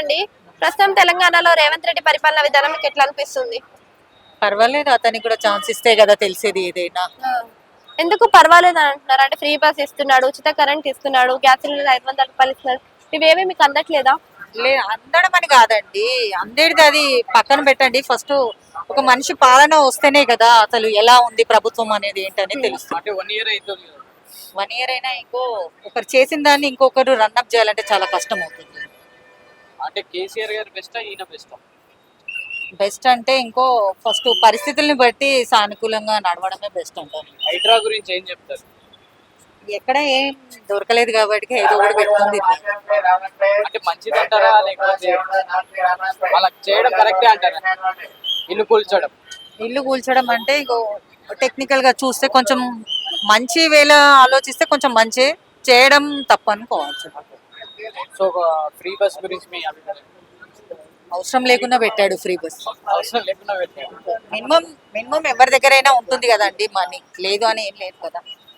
అండి. ప్రస్తుతం తెలంగాణలో రేవంత్ రెడ్డి పరిపాలన విధానం మీకు ఎట్లా అనిపిస్తుంది? పర్వాలేదు, అతనికి కూడా ఛాన్స్ ఇస్తే కదా తెలిసేది ఏదైనా. ఎందుకు పర్వాలేదు అని అంటున్నారు? అంటే ఫ్రీ బస్ ఇస్తున్నాడు, ఉచిత కరెంట్ ఇస్తున్నాడు, గ్యాస్ సిలిండర్ 500 రూపాయలు ఇస్తున్నారు. ఇవేమి మీకు అందట్లేదా? అందడం అని కాదండి, అందరిది అది పక్కన పెట్టండి. ఫస్ట్ ఒక మనిషి పాలన వస్తేనే కదా అసలు ఎలా ఉంది ప్రభుత్వం అనేది ఏంటని తెలుస్తుంది. అంటే 1 ఇయర్ అవుతుంది కదా. 1 ఇయర్ అయినా ఒకరు చేసిన దాన్ని ఇంకొకరు రన్అప్ చేయాలంటే చాలా కష్టం అవుతుంది. అంటే కేసీఆర్ గారు బెస్టా, ఈయన బెస్టా? బెస్ట్ అంటే ఫస్ట్ పరిస్థితుల్ని బట్టి సానుకూలంగా నడవడమే బెస్ట్ అంటారు. హైడ్రా గురించి ఏం చెప్తారు? ఎక్కడ ఏం దొరకలేదు కాబట్టి ఏదో ఒకటి పెడుతుంది. అంటే మంచిది అంటారా, లేకపోతే అలా చేయడం కరెక్టే అంటారా? ఇల్లు కూల్చడం అంటే టెక్నికల్ గా చూస్తే కొంచెం మంచి వేళ ఆలోచిస్తే కొంచెం మంచి చేయడం తప్పు అనుకోవచ్చు. సో ఫ్రీ బస్ గురించి మీ అభిప్రాయం? అవసరం లేకుండా పెట్టాడు ఫ్రీ బస్. అవసరం లేకుండా పెట్టారు. మినిమం ఎవరి దగ్గరైనా ఉంటుంది కదండి మనీ, లేదు అని ఏం లేదు కదా.